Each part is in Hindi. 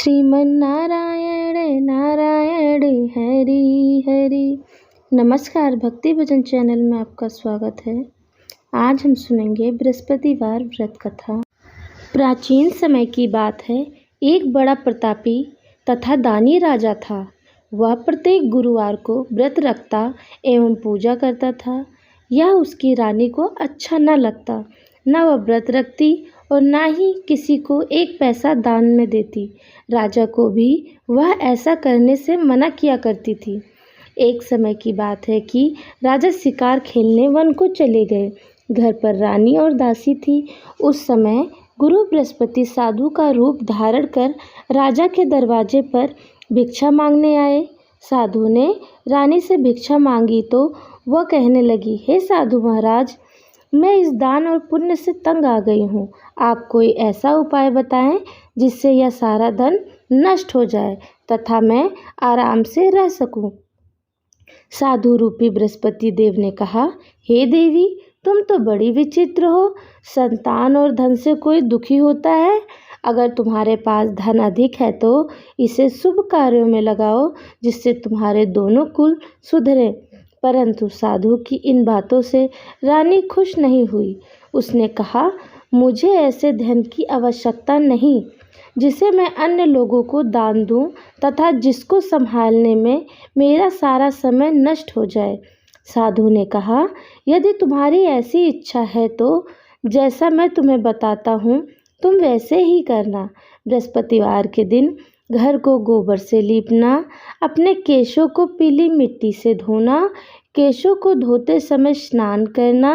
श्रीमन्नारायण नारायण हरि हरि। नमस्कार, भक्ति भजन चैनल में आपका स्वागत है। आज हम सुनेंगे बृहस्पतिवार व्रत कथा। प्राचीन समय की बात है। एक बड़ा प्रतापी तथा दानी राजा था। वह प्रत्येक गुरुवार को व्रत रखता एवं पूजा करता था। यह उसकी रानी को अच्छा न लगता। न वह व्रत रखती और न ही किसी को एक पैसा दान में देती। राजा को भी वह ऐसा करने से मना किया करती थी। एक समय की बात है कि राजा शिकार खेलने वन को चले गए। घर पर रानी और दासी थी। उस समय गुरु बृहस्पति साधु का रूप धारण कर राजा के दरवाजे पर भिक्षा मांगने आए। साधु ने रानी से भिक्षा मांगी तो वह कहने लगी, हे साधु महाराज, मैं इस दान और पुण्य से तंग आ गई हूँ। आप कोई ऐसा उपाय बताएं जिससे यह सारा धन नष्ट हो जाए तथा मैं आराम से रह सकूं। साधु रूपी बृहस्पति देव ने कहा, हे देवी, तुम तो बड़ी विचित्र हो। संतान और धन से कोई दुखी होता है? अगर तुम्हारे पास धन अधिक है तो इसे शुभ कार्यों में लगाओ जिससे तुम्हारे दोनों कुल सुधरे। परंतु साधु की इन बातों से रानी खुश नहीं हुई। उसने कहा, मुझे ऐसे धन की आवश्यकता नहीं जिसे मैं अन्य लोगों को दान दूं तथा जिसको संभालने में मेरा सारा समय नष्ट हो जाए। साधु ने कहा, यदि तुम्हारी ऐसी इच्छा है तो जैसा मैं तुम्हें बताता हूँ तुम वैसे ही करना। बृहस्पतिवार के दिन घर को गोबर से लीपना, अपने केशों को पीली मिट्टी से धोना, केशों को धोते समय स्नान करना,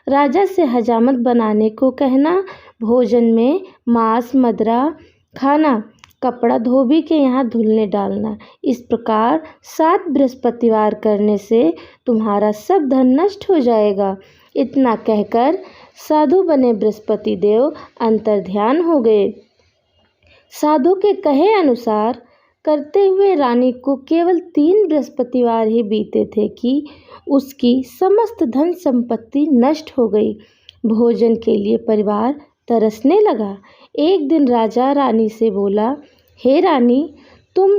राजा से हजामत बनाने को कहना, भोजन में मांस मदिरा खाना, कपड़ा धोबी के यहाँ धुलने डालना। इस प्रकार 7 बृहस्पतिवार करने से तुम्हारा सब धन नष्ट हो जाएगा। इतना कहकर साधु बने बृहस्पति देव अंतर्ध्यान हो गए। साधु के कहे अनुसार करते हुए रानी को केवल 3 बृहस्पतिवार ही बीते थे कि उसकी समस्त धन संपत्ति नष्ट हो गई। भोजन के लिए परिवार तरसने लगा। एक दिन राजा रानी से बोला, हे रानी, तुम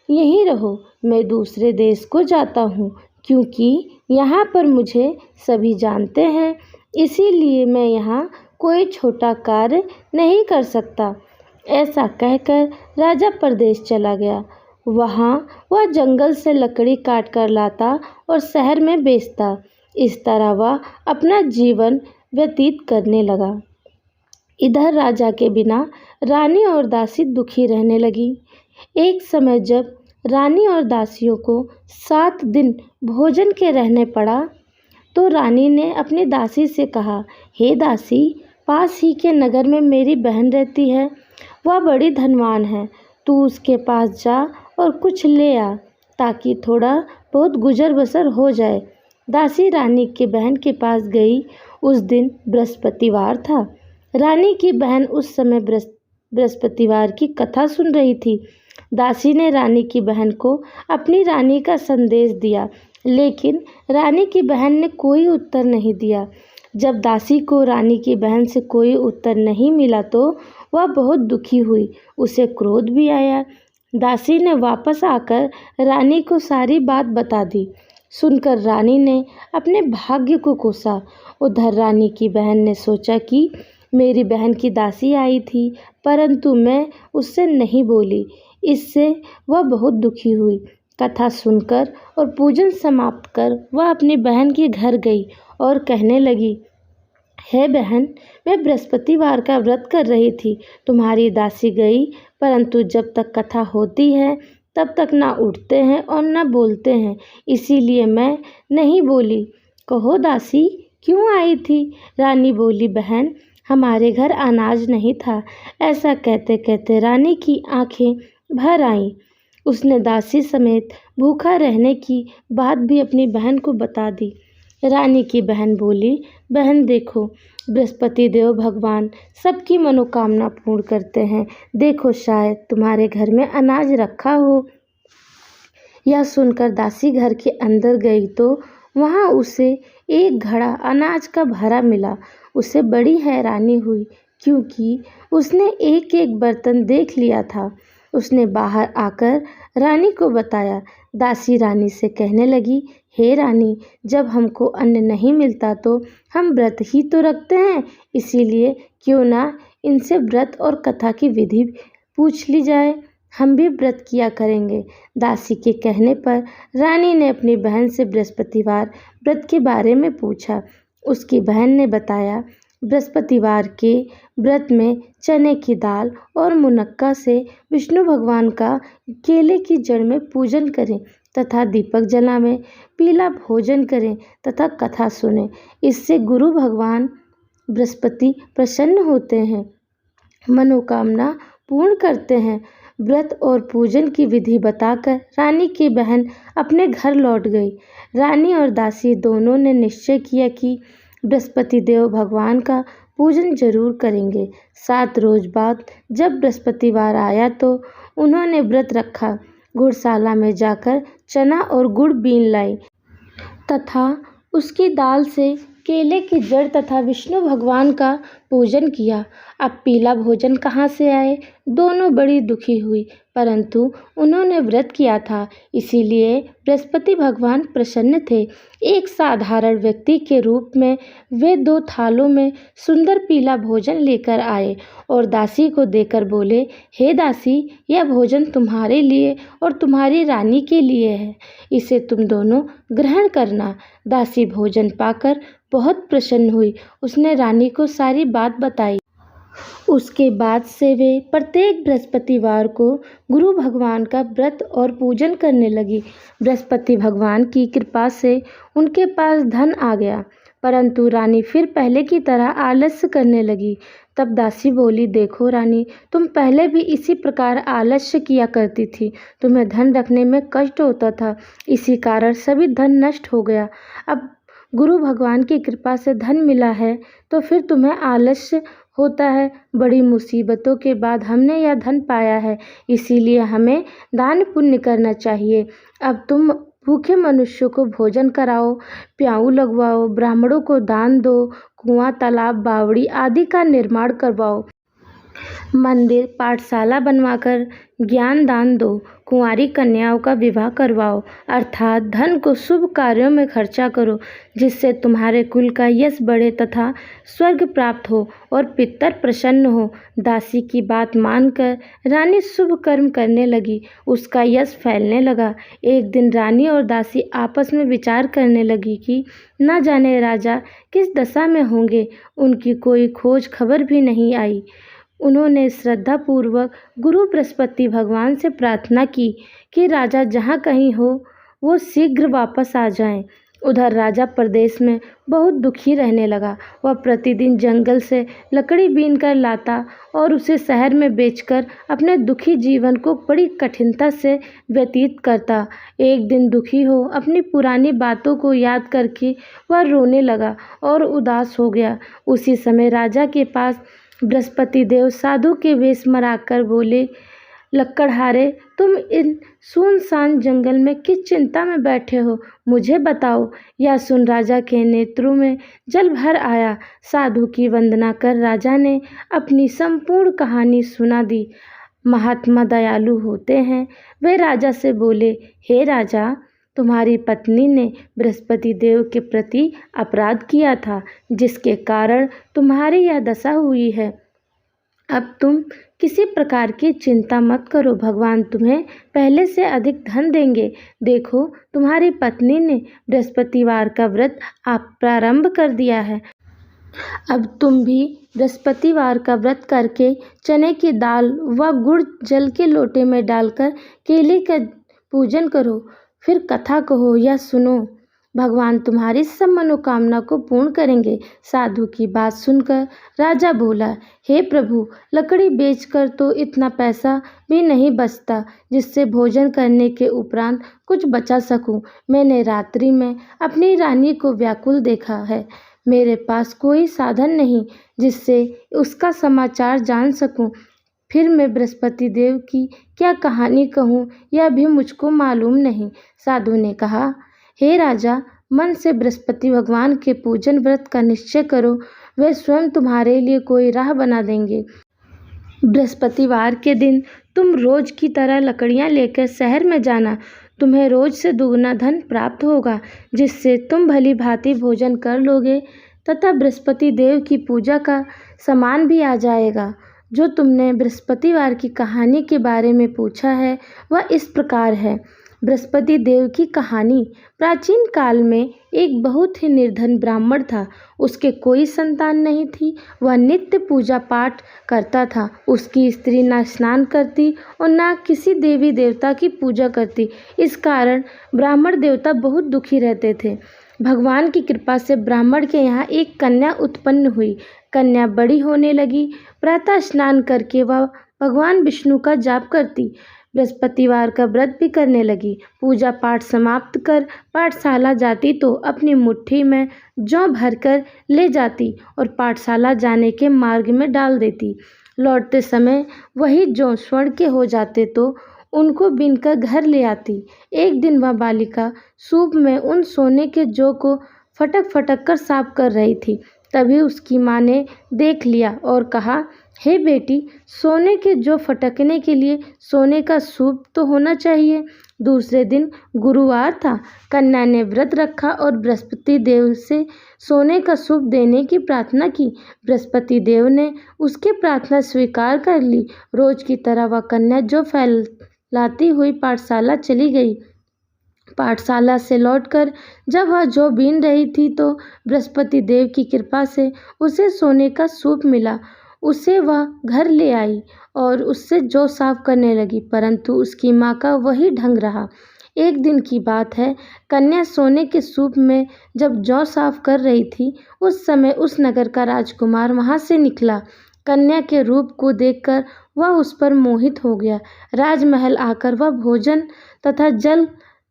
यहीं रहो, मैं दूसरे देश को जाता हूँ क्योंकि यहाँ पर मुझे सभी जानते हैं, इसीलिए मैं यहाँ कोई छोटा कार्य नहीं कर सकता। ऐसा कहकर राजा परदेश चला गया। वहाँ वह जंगल से लकड़ी काट कर लाता और शहर में बेचता। इस तरह वह अपना जीवन व्यतीत करने लगा। इधर राजा के बिना रानी और दासी दुखी रहने लगी। एक समय जब रानी और दासियों को 7 दिन भोजन के रहने पड़ा तो रानी ने अपनी दासी से कहा, हे दासी, पास ही के नगर में मेरी बहन रहती है। वह बड़ी धनवान है। तू उसके पास जा और कुछ ले आ ताकि थोड़ा बहुत गुजर बसर हो जाए। दासी रानी की बहन के पास गई। उस दिन बृहस्पतिवार था। रानी की बहन उस समय बृहस्पतिवार की कथा सुन रही थी। दासी ने रानी की बहन को अपनी रानी का संदेश दिया, लेकिन रानी की बहन ने कोई उत्तर नहीं दिया। जब दासी को रानी की बहन से कोई उत्तर नहीं मिला तो वह बहुत दुखी हुई। उसे क्रोध भी आया। दासी ने वापस आकर रानी को सारी बात बता दी। सुनकर रानी ने अपने भाग्य को कोसा। उधर रानी की बहन ने सोचा कि मेरी बहन की दासी आई थी परंतु मैं उससे नहीं बोली। इससे वह बहुत दुखी हुई। कथा सुनकर और पूजन समाप्त कर वह अपनी बहन के घर गई और कहने लगी, हे बहन, मैं बृहस्पतिवार का व्रत कर रही थी। तुम्हारी दासी गई परंतु जब तक कथा होती है तब तक ना उठते हैं और ना बोलते हैं, इसीलिए मैं नहीं बोली। कहो दासी, क्यों आई थी? रानी बोली, बहन, हमारे घर अनाज नहीं था। ऐसा कहते कहते रानी की आंखें भर आईं। उसने दासी समेत भूखा रहने की बात भी अपनी बहन को बता दी। रानी की बहन बोली, बहन देखो, बृहस्पति देव भगवान सबकी मनोकामना पूर्ण करते हैं। देखो, शायद तुम्हारे घर में अनाज रखा हो। यह सुनकर दासी घर के अंदर गई तो वहाँ उसे एक घड़ा अनाज का भरा मिला। उसे बड़ी हैरानी हुई क्योंकि उसने एक एक बर्तन देख लिया था। उसने बाहर आकर रानी को बताया। दासी रानी से कहने लगी, हे रानी, जब हमको अन्न नहीं मिलता तो हम व्रत ही तो रखते हैं, इसीलिए क्यों ना इनसे व्रत और कथा की विधि पूछ ली जाए, हम भी व्रत किया करेंगे। दासी के कहने पर रानी ने अपनी बहन से बृहस्पतिवार व्रत के बारे में पूछा। उसकी बहन ने बताया, बृहस्पतिवार के व्रत में चने की दाल और मुनक्का से विष्णु भगवान का केले की जड़ में पूजन करें तथा दीपक जलावें, पीला भोजन करें तथा कथा सुनें। इससे गुरु भगवान बृहस्पति प्रसन्न होते हैं, मनोकामना पूर्ण करते हैं। व्रत और पूजन की विधि बताकर रानी की बहन अपने घर लौट गई। रानी और दासी दोनों ने निश्चय किया कि बृहस्पति देव भगवान का पूजन जरूर करेंगे। 7 रोज बाद जब बृहस्पतिवार आया तो उन्होंने व्रत रखा। घुड़शाला में जाकर चना और गुड़ बीन लाई तथा उसकी दाल से केले की जड़ तथा विष्णु भगवान का पूजन किया। अब पीला भोजन कहाँ से आए? दोनों बड़ी दुखी हुई, परंतु उन्होंने व्रत किया था, इसीलिए बृहस्पति भगवान प्रसन्न थे। एक साधारण व्यक्ति के रूप में वे 2 थालों में सुंदर पीला भोजन लेकर आए और दासी को देकर बोले, हे दासी, यह भोजन तुम्हारे लिए और तुम्हारी रानी के लिए है, इसे तुम दोनों ग्रहण करना। दासी भोजन पाकर बहुत प्रसन्न हुई। उसने रानी को सारी बात बताई। उसके बाद से वे प्रत्येक बृहस्पतिवार को गुरु भगवान का व्रत और पूजन करने लगी। बृहस्पति भगवान की कृपा से उनके पास धन आ गया, परंतु रानी फिर पहले की तरह आलस्य करने लगी। तब दासी बोली, देखो रानी, तुम पहले भी इसी प्रकार आलस्य किया करती थी, तुम्हें धन रखने में कष्ट होता था, इसी कारण सभी धन नष्ट हो गया। अब गुरु भगवान की कृपा से धन मिला है तो फिर तुम्हें आलस्य होता है। बड़ी मुसीबतों के बाद हमने यह धन पाया है, इसीलिए हमें दान पुण्य करना चाहिए। अब तुम भूखे मनुष्यों को भोजन कराओ, प्याऊ लगवाओ, ब्राह्मणों को दान दो, कुआं, तालाब, बावड़ी आदि का निर्माण करवाओ, मंदिर, पाठशाला बनवाकर ज्ञान दान दो, कुंवारी कन्याओं का विवाह करवाओ, अर्थात धन को शुभ कार्यों में खर्चा करो, जिससे तुम्हारे कुल का यश बढ़े तथा स्वर्ग प्राप्त हो और पितर प्रसन्न हो। दासी की बात मानकर रानी शुभ कर्म करने लगी। उसका यश फैलने लगा। एक दिन रानी और दासी आपस में विचार करने लगी कि न जाने राजा किस दशा में होंगे। उनकी कोई खोज खबर भी नहीं आई। उन्होंने श्रद्धापूर्वक गुरु बृहस्पति भगवान से प्रार्थना की कि राजा जहाँ कहीं हो वो शीघ्र वापस आ जाएं। उधर राजा प्रदेश में बहुत दुखी रहने लगा। वह प्रतिदिन जंगल से लकड़ी बीन कर लाता और उसे शहर में बेचकर अपने दुखी जीवन को बड़ी कठिनता से व्यतीत करता। एक दिन दुखी हो अपनी पुरानी बातों को याद करके वह रोने लगा और उदास हो गया। उसी समय राजा के पास बृहस्पति देव साधु के वेश में आकर बोले, लक्कड़हारे, तुम इन सुनसान जंगल में किस चिंता में बैठे हो, मुझे बताओ। यह सुन राजा के नेत्रों में जल भर आया। साधु की वंदना कर राजा ने अपनी संपूर्ण कहानी सुना दी। महात्मा दयालु होते हैं। वे राजा से बोले, हे राजा, तुम्हारी पत्नी ने बृहस्पति देव के प्रति अपराध किया था, जिसके कारण तुम्हारी यह दशा हुई है। अब तुम किसी प्रकार की चिंता मत करो, भगवान तुम्हें पहले से अधिक धन देंगे। देखो, तुम्हारी पत्नी ने बृहस्पतिवार का व्रत प्रारंभ कर दिया है। अब तुम भी बृहस्पतिवार का व्रत करके चने की दाल व गुड़ जल के लोटे में डालकर केले का पूजन करो, फिर कथा कहो या सुनो। भगवान तुम्हारी सब मनोकामना को पूर्ण करेंगे। साधु की बात सुनकर राजा बोला, हे प्रभु, लकड़ी बेचकर तो इतना पैसा भी नहीं बचता जिससे भोजन करने के उपरांत कुछ बचा सकूं। मैंने रात्रि में अपनी रानी को व्याकुल देखा है। मेरे पास कोई साधन नहीं जिससे उसका समाचार जान सकूं। फिर मैं बृहस्पति देव की क्या कहानी कहूँ, यह भी मुझको मालूम नहीं। साधु ने कहा, हे राजा, मन से बृहस्पति भगवान के पूजन व्रत का निश्चय करो, वे स्वयं तुम्हारे लिए कोई राह बना देंगे। बृहस्पतिवार के दिन तुम रोज की तरह लकड़ियां लेकर शहर में जाना। तुम्हें रोज से दुगना धन प्राप्त होगा, जिससे तुम भली भांति भोजन कर लोगे तथा बृहस्पति देव की पूजा का सामान भी आ जाएगा। जो तुमने बृहस्पतिवार की कहानी के बारे में पूछा है वह इस प्रकार है। बृहस्पति देव की कहानी। प्राचीन काल में एक बहुत ही निर्धन ब्राह्मण था। उसके कोई संतान नहीं थी। वह नित्य पूजा पाठ करता था। उसकी स्त्री ना स्नान करती और ना किसी देवी देवता की पूजा करती। इस कारण ब्राह्मण देवता बहुत दुखी रहते थे। भगवान की कृपा से ब्राह्मण के यहाँ एक कन्या उत्पन्न हुई। कन्या बड़ी होने लगी। प्रातः स्नान करके वह भगवान विष्णु का जाप करती। बृहस्पतिवार का व्रत भी करने लगी। पूजा पाठ समाप्त कर पाठशाला जाती तो अपनी मुट्ठी में जौ भरकर ले जाती और पाठशाला जाने के मार्ग में डाल देती। लौटते समय वही जौ स्वर्ण के हो जाते तो उनको बीनकर घर ले आती। एक दिन वह बालिका सूप में उन सोने के जौ को फटक फटक कर साफ कर रही थी। तभी उसकी माँ ने देख लिया और कहा, हे बेटी, सोने के जौ फटकने के लिए सोने का सूप तो होना चाहिए। दूसरे दिन गुरुवार था। कन्या ने व्रत रखा और बृहस्पति देव से सोने का सूप देने की प्रार्थना की। बृहस्पति देव ने उसकी प्रार्थना स्वीकार कर ली। रोज की तरह वह कन्या जौ फैलाती हुई पाठशाला चली गई। पाठशाला से लौटकर जब वह जौ बीन रही थी तो बृहस्पति देव की कृपा से उसे सोने का सूप मिला। उसे वह घर ले आई और उससे जौ साफ करने लगी, परंतु उसकी माँ का वही ढंग रहा। एक दिन की बात है, कन्या सोने के सूप में जब जौ साफ कर रही थी, उस समय उस नगर का राजकुमार वहाँ से निकला। कन्या के रूप को देखकर वह उस पर मोहित हो गया। राजमहल आकर वह भोजन तथा जल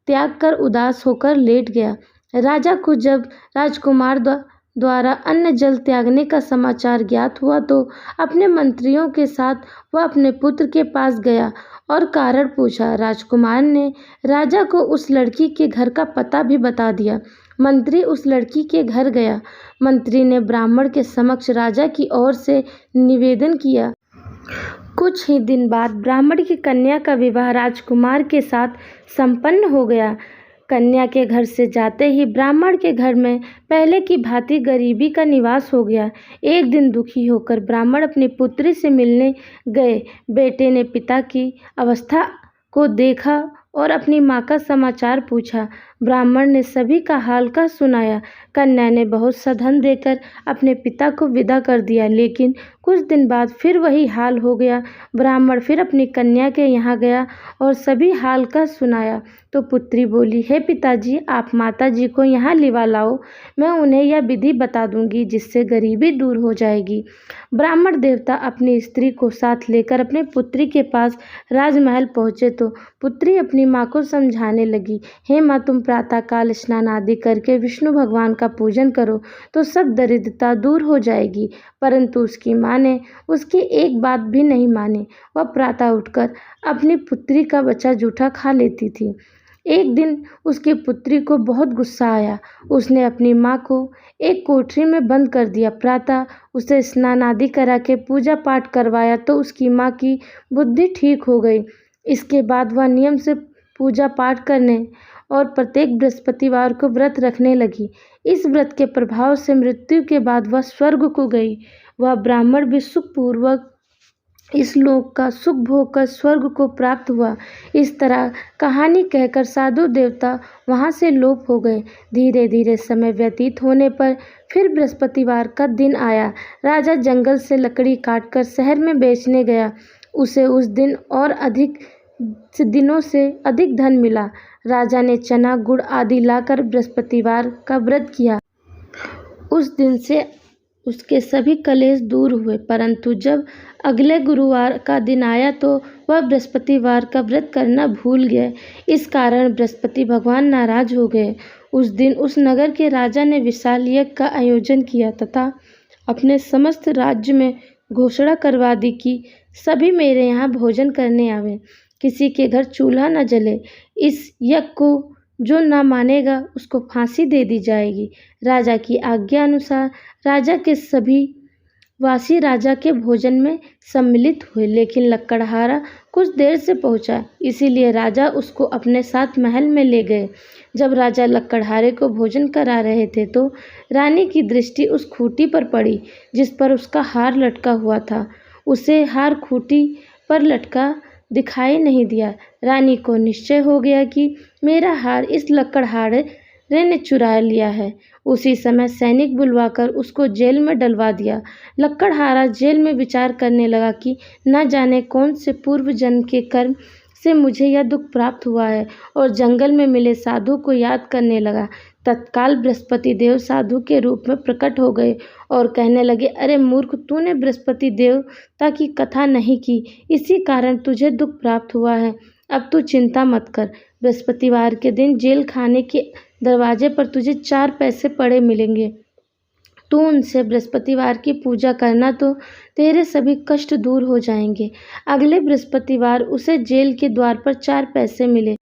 त्याग कर उदास होकर लेट गया। राजा को जब राजकुमार द्वारा अन्न जल त्यागने का समाचार ज्ञात हुआ तो अपने मंत्रियों के साथ वह अपने पुत्र के पास गया और कारण पूछा। राजकुमार ने राजा को उस लड़की के घर का पता भी बता दिया। मंत्री उस लड़की के घर गया। मंत्री ने ब्राह्मण के समक्ष राजा की ओर से निवेदन किया। कुछ ही दिन बाद ब्राह्मण की कन्या का विवाह राजकुमार के साथ संपन्न हो गया। कन्या के घर से जाते ही ब्राह्मण के घर में पहले की भांति गरीबी का निवास हो गया। एक दिन दुखी होकर ब्राह्मण अपनी पुत्री से मिलने गए। बेटे ने पिता की अवस्था को देखा और अपनी माँ का समाचार पूछा। ब्राह्मण ने सभी का हाल का सुनाया। कन्या ने बहुत सा धन देकर अपने पिता को विदा कर दिया, लेकिन कुछ दिन बाद फिर वही हाल हो गया। ब्राह्मण फिर अपनी कन्या के यहाँ गया और सभी हाल का सुनाया तो पुत्री बोली, हे पिताजी, आप माताजी को यहाँ लिवा लाओ। मैं उन्हें यह विधि बता दूंगी जिससे गरीबी दूर हो जाएगी। ब्राह्मण देवता अपनी स्त्री को साथ लेकर अपने पुत्री के पास राजमहल पहुँचे तो पुत्री अपनी माँ को समझाने लगी, हे माँ, तुम प्रातःकाल स्नान आदि करके विष्णु भगवान का पूजन करो तो सब दरिद्रता दूर हो जाएगी। परंतु उसकी माँ ने उसकी एक बात भी नहीं मानी। वह प्रातः उठकर अपनी पुत्री का बच्चा जूठा खा लेती थी। एक दिन उसकी पुत्री को बहुत गुस्सा आया। उसने अपनी माँ को एक कोठरी में बंद कर दिया। प्रातः उसे स्नान आदि करा के पूजा पाठ करवाया तो उसकी माँ की बुद्धि ठीक हो गई। इसके बाद वह नियम से पूजा पाठ करने और प्रत्येक बृहस्पतिवार को व्रत रखने लगी। इस व्रत के प्रभाव से मृत्यु के बाद वह स्वर्ग को गई। वह ब्राह्मण भी सुखपूर्वक इस लोक का सुख भोग कर स्वर्ग को प्राप्त हुआ। इस तरह कहानी कहकर साधु देवता वहाँ से लोप हो गए। धीरे धीरे समय व्यतीत होने पर फिर बृहस्पतिवार का दिन आया। राजा जंगल से लकड़ी काटकर शहर में बेचने गया। उसे उस दिन और अधिक दिनों से अधिक धन मिला। राजा ने चना गुड़ आदि लाकर बृहस्पतिवार का व्रत किया। उस दिन से उसके सभी कलेश दूर हुए, परंतु जब अगले गुरुवार का दिन आया तो वह बृहस्पतिवार का व्रत करना भूल गए। इस कारण बृहस्पति भगवान नाराज हो गए। उस दिन उस नगर के राजा ने विशाल यज्ञ का आयोजन किया तथा अपने समस्त राज्य में घोषणा करवा दी कि सभी मेरे यहाँ भोजन करने आवे, किसी के घर चूल्हा न जले। इस यज्ञ को जो ना मानेगा उसको फांसी दे दी जाएगी। राजा की आज्ञा अनुसार राजा के सभी वासी राजा के भोजन में सम्मिलित हुए, लेकिन लकड़हारा कुछ देर से पहुंचा, इसीलिए राजा उसको अपने साथ महल में ले गए। जब राजा लकड़हारे को भोजन करा रहे थे तो रानी की दृष्टि उस खूंटी पर पड़ी जिस पर उसका हार लटका हुआ था। उसे हार खूंटी पर लटका दिखाई नहीं दिया। रानी को निश्चय हो गया कि मेरा हार इस लकड़हारे ने चुरा लिया है। उसी समय सैनिक बुलवाकर उसको जेल में डलवा दिया। लकड़हारा जेल में विचार करने लगा कि न जाने कौन से पूर्व जन्म के कर्म से मुझे यह दुख प्राप्त हुआ है, और जंगल में मिले साधु को याद करने लगा। तत्काल बृहस्पति देव साधु के रूप में प्रकट हो गए और कहने लगे, अरे मूर्ख, तूने बृहस्पति देवता की कथा नहीं की, इसी कारण तुझे दुख प्राप्त हुआ है। अब तू चिंता मत कर। बृहस्पतिवार के दिन जेल खाने के दरवाजे पर तुझे 4 पैसे पड़े मिलेंगे। तू उनसे बृहस्पतिवार की पूजा करना तो तेरे सभी कष्ट दूर हो जाएंगे। अगले बृहस्पतिवार उसे जेल के द्वार पर 4 पैसे मिले।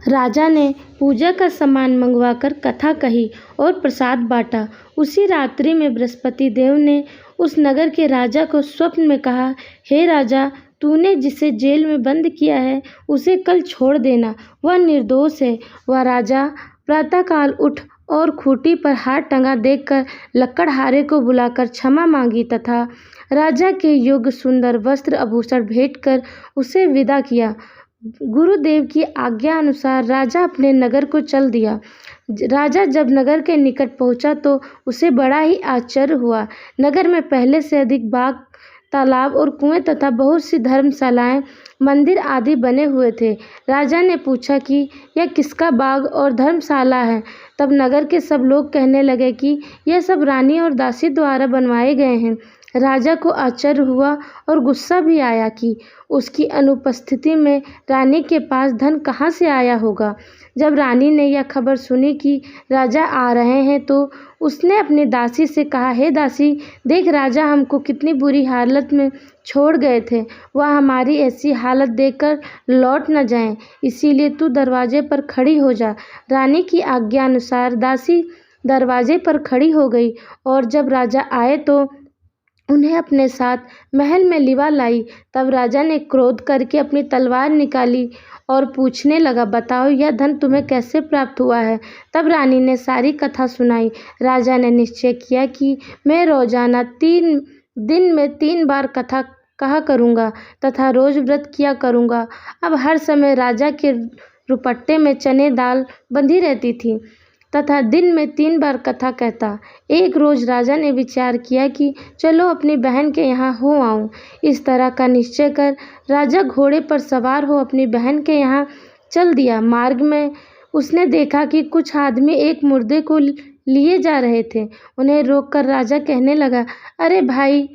राजा ने पूजा का सामान मंगवाकर कथा कही और प्रसाद बांटा। उसी रात्रि में बृहस्पति देव ने उस नगर के राजा को स्वप्न में कहा, हे राजा, तूने जिसे जेल में बंद किया है उसे कल छोड़ देना, वह निर्दोष है। वह राजा प्रातःकाल उठ और खूंटी पर हार टंगा देखकर लकड़हारे को बुलाकर क्षमा मांगी तथा राजा के योग्य सुंदर वस्त्र आभूषण भेंट कर उसे विदा किया। गुरुदेव की आज्ञा अनुसार राजा अपने नगर को चल दिया। राजा जब नगर के निकट पहुंचा तो उसे बड़ा ही आश्चर्य हुआ। नगर में पहले से अधिक बाग, तालाब और कुएं तथा बहुत सी धर्मशालाएं, मंदिर आदि बने हुए थे। राजा ने पूछा कि यह किसका बाग और धर्मशाला है। तब नगर के सब लोग कहने लगे कि यह सब रानी और दासी द्वारा बनवाए गए हैं। राजा को आश्चर्य हुआ और गुस्सा भी आया कि उसकी अनुपस्थिति में रानी के पास धन कहाँ से आया होगा। जब रानी ने यह खबर सुनी कि राजा आ रहे हैं तो उसने अपनी दासी से कहा, हे दासी, देख राजा हमको कितनी बुरी हालत में छोड़ गए थे। वह हमारी ऐसी हालत देखकर लौट न जाएं, इसीलिए तू दरवाजे पर खड़ी हो जा। रानी की आज्ञा अनुसार दासी दरवाजे पर खड़ी हो गई और जब राजा आए तो उन्हें अपने साथ महल में लिवा लाई। तब राजा ने क्रोध करके अपनी तलवार निकाली और पूछने लगा, बताओ यह धन तुम्हें कैसे प्राप्त हुआ है। तब रानी ने सारी कथा सुनाई। राजा ने निश्चय किया कि मैं रोजाना 3 दिन में 3 बार कथा कहा करूँगा तथा रोज व्रत किया करूँगा। अब हर समय राजा के रुपट्टे में चने दाल बंधी रहती थी तथा दिन में 3 बार कथा कहता। एक रोज राजा ने विचार किया कि चलो अपनी बहन के यहाँ हो आऊं। इस तरह का निश्चय कर राजा घोड़े पर सवार हो अपनी बहन के यहाँ चल दिया। मार्ग में उसने देखा कि कुछ आदमी एक मुर्दे को लिए जा रहे थे। उन्हें रोककर राजा कहने लगा, अरे भाई,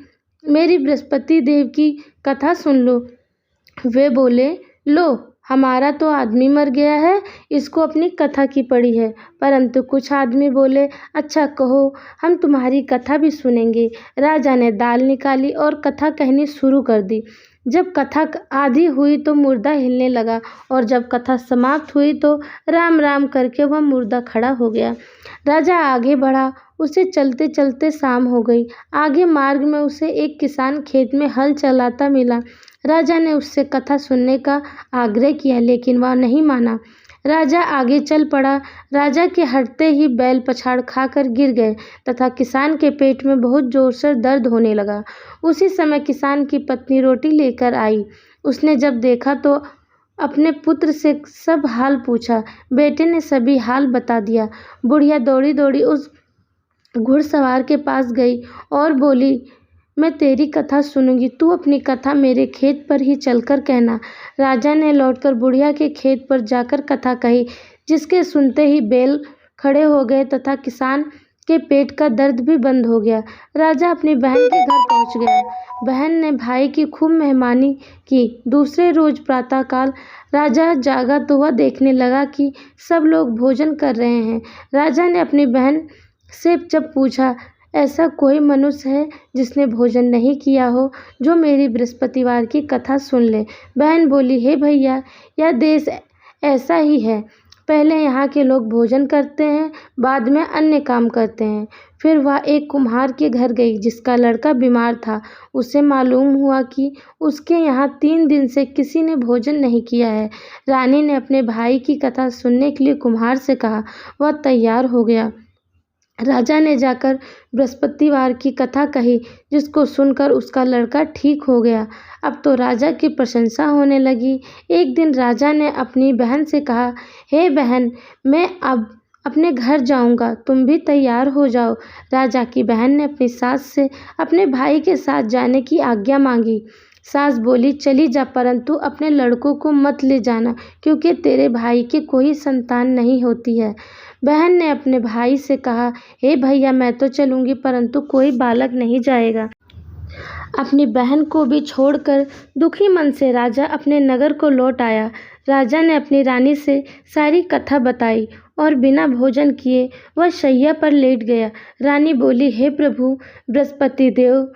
मेरी बृहस्पति देव की कथा सुन लो। वे बोले, लो, हमारा तो आदमी मर गया है, इसको अपनी कथा की पड़ी है। परंतु कुछ आदमी बोले, अच्छा कहो, हम तुम्हारी कथा भी सुनेंगे। राजा ने दाल निकाली और कथा कहनी शुरू कर दी। जब कथा आधी हुई तो मुर्दा हिलने लगा और जब कथा समाप्त हुई तो राम राम करके वह मुर्दा खड़ा हो गया। राजा आगे बढ़ा। उसे चलते चलते शाम हो गई। आगे मार्ग में उसे एक किसान खेत में हल चलाता मिला। राजा ने उससे कथा सुनने का आग्रह किया, लेकिन वह नहीं माना। राजा आगे चल पड़ा। राजा के हटते ही बैल पछाड़ खाकर गिर गए तथा किसान के पेट में बहुत जोर से दर्द होने लगा। उसी समय किसान की पत्नी रोटी लेकर आई। उसने जब देखा तो अपने पुत्र से सब हाल पूछा। बेटे ने सभी हाल बता दिया। बुढ़िया दौड़ी दौड़ी उस घुड़सवार के पास गई और बोली, मैं तेरी कथा सुनूंगी, तू अपनी कथा मेरे खेत पर ही चलकर कहना। राजा ने लौटकर बुढ़िया के खेत पर जाकर कथा कही, जिसके सुनते ही बैल खड़े हो गए तथा किसान के पेट का दर्द भी बंद हो गया। राजा अपनी बहन के घर पहुंच गया। बहन ने भाई की खूब मेहमानी की। दूसरे रोज प्रातःकाल राजा जागा तो वह देखने लगा कि सब लोग भोजन कर रहे हैं। राजा ने अपनी बहन से जब पूछा, ऐसा कोई मनुष्य है जिसने भोजन नहीं किया हो, जो मेरी बृहस्पतिवार की कथा सुन ले। बहन बोली, हे भैया, यह देश ऐसा ही है। पहले यहाँ के लोग भोजन करते हैं, बाद में अन्य काम करते हैं। फिर वह एक कुम्हार के घर गई जिसका लड़का बीमार था। उसे मालूम हुआ कि उसके यहाँ 3 दिन से किसी ने भोजन नहीं किया है। रानी ने अपने भाई की कथा सुनने के लिए कुम्हार से कहा। वह तैयार हो गया। राजा ने जाकर बृहस्पतिवार की कथा कही, जिसको सुनकर उसका लड़का ठीक हो गया। अब तो राजा की प्रशंसा होने लगी। एक दिन राजा ने अपनी बहन से कहा, हे बहन, मैं अब अपने घर जाऊंगा, तुम भी तैयार हो जाओ। राजा की बहन ने अपनी सास से अपने भाई के साथ जाने की आज्ञा मांगी। सास बोली, चली जा, परंतु अपने लड़कों को मत ले जाना, क्योंकि तेरे भाई की कोई संतान नहीं होती है। बहन ने अपने भाई से कहा, हे भैया, मैं तो चलूंगी, परंतु कोई बालक नहीं जाएगा। अपनी बहन को भी छोड़कर दुखी मन से राजा अपने नगर को लौट आया। राजा ने अपनी रानी से सारी कथा बताई और बिना भोजन किए वह शैया पर लेट गया। रानी बोली, हे प्रभु, बृहस्पति देव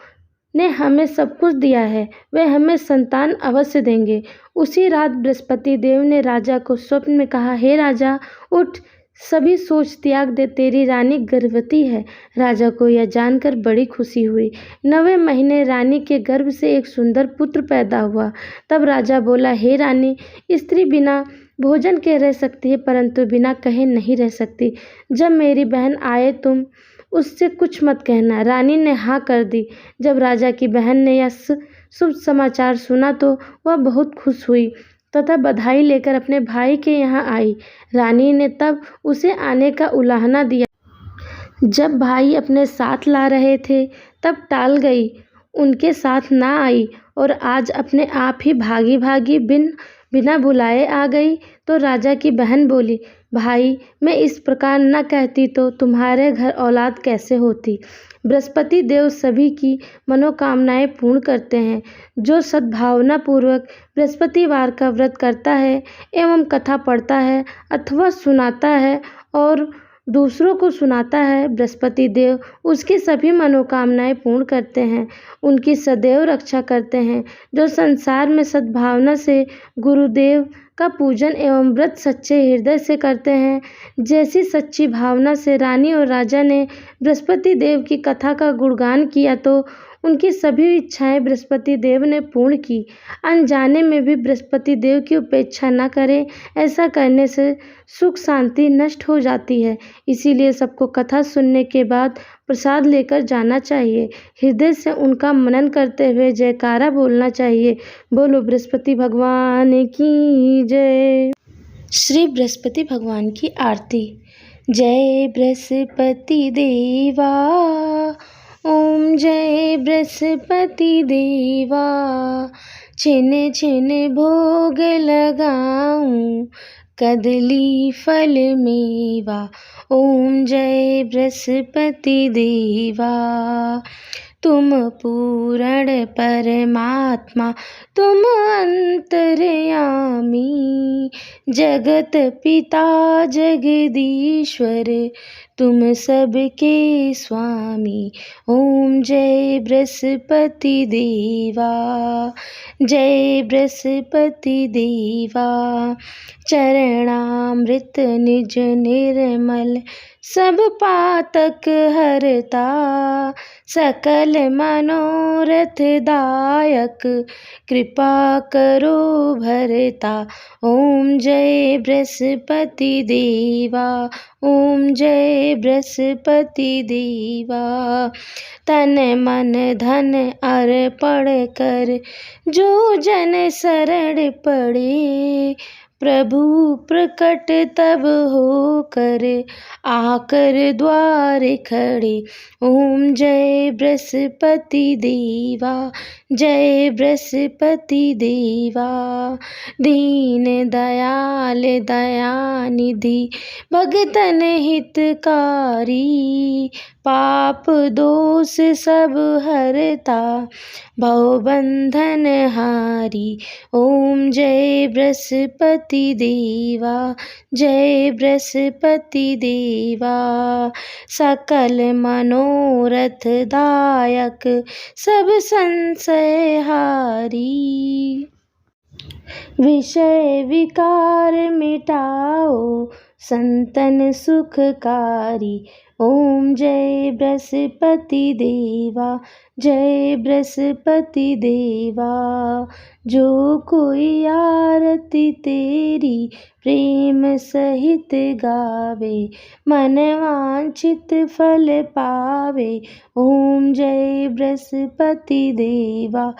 ने हमें सब कुछ दिया है, वे हमें संतान अवश्य देंगे। उसी रात बृहस्पति देव ने राजा को स्वप्न में कहा, हे राजा, उठ, सभी सोच त्याग दे, तेरी रानी गर्भवती है। राजा को यह जानकर बड़ी खुशी हुई। 9वें महीने रानी के गर्भ से एक सुंदर पुत्र पैदा हुआ। तब राजा बोला, हे रानी, स्त्री बिना भोजन के रह सकती है, परंतु बिना कहे नहीं रह सकती। जब मेरी बहन आए, तुम उससे कुछ मत कहना। रानी ने हाँ कर दी। जब राजा की बहन ने यह शुभ समाचार सुना तो वह बहुत खुश हुई तथा बधाई लेकर अपने भाई के यहाँ आई। रानी ने तब उसे आने का उलाहना दिया। जब भाई अपने साथ ला रहे थे तब टाल गई, उनके साथ ना आई और आज अपने आप ही भागी भागी बिना बुलाए आ गई। तो राजा की बहन बोली, भाई, मैं इस प्रकार न कहती तो तुम्हारे घर औलाद कैसे होती। बृहस्पति देव सभी की मनोकामनाएं पूर्ण करते हैं। जो सद्भावना पूर्वक बृहस्पतिवार का व्रत करता है एवं कथा पढ़ता है अथवा सुनाता है और दूसरों को सुनाता है, बृहस्पति देव उसकी सभी मनोकामनाएं पूर्ण करते हैं, उनकी सदैव रक्षा करते हैं। जो संसार में सद्भावना से गुरुदेव का पूजन एवं व्रत सच्चे हृदय से करते हैं, जैसी सच्ची भावना से रानी और राजा ने बृहस्पति देव की कथा का गुणगान किया तो उनकी सभी इच्छाएं बृहस्पति देव ने पूर्ण की। अनजाने में भी बृहस्पति देव की उपेक्षा न करें, ऐसा करने से सुख शांति नष्ट हो जाती है। इसीलिए सबको कथा सुनने के बाद प्रसाद लेकर जाना चाहिए। हृदय से उनका मनन करते हुए जयकारा बोलना चाहिए। बोलो बृहस्पति भगवान की जय। श्री बृहस्पति भगवान की आरती। जय बृहस्पति देवा, ओम जय बृहस्पति देवा। छिन छिन भोग लगाऊं, कदली फल मेवा। ओम जय बृहस्पति देवा। तुम पूर्ण परमात्मा, तुम अंतर्यामी, जगत पिता जगदीश्वर, तुम सबके स्वामी। ओम जय बृहस्पति देवा, जय बृहस्पति देवा। चरणामृत निज निर्मल, सब पातक हरता, सकल मनोरथ दायक, कृपा करो भरता। ओम जय बृहस्पति देवा, ओम जय बृहस्पति देवा। तन मन धन अर्पण कर, जो जन शरण पड़े, प्रभु प्रकट तब होकर, आकर द्वार खड़े। ओम जय बृहस्पति देवा, जय बृहस्पति देवा। दीन दयाल दयानिधि, भगतन हितकारी, पाप दोष सब हरता, भवबंधन हारी। ओम जय बृहस्पति देवा, जय बृहस्पति देवा। सकल मनोरथ दायक, सब संशय हारी। विषय विकार मिटाओ संतन सुखकारी। ओम जय बृहस्पति देवा, जय बृहस्पति देवा। जो कोई आरती तेरी प्रेम सहित गावे, मन वांछित फल पावे। ओम जय बृहस्पति देवा।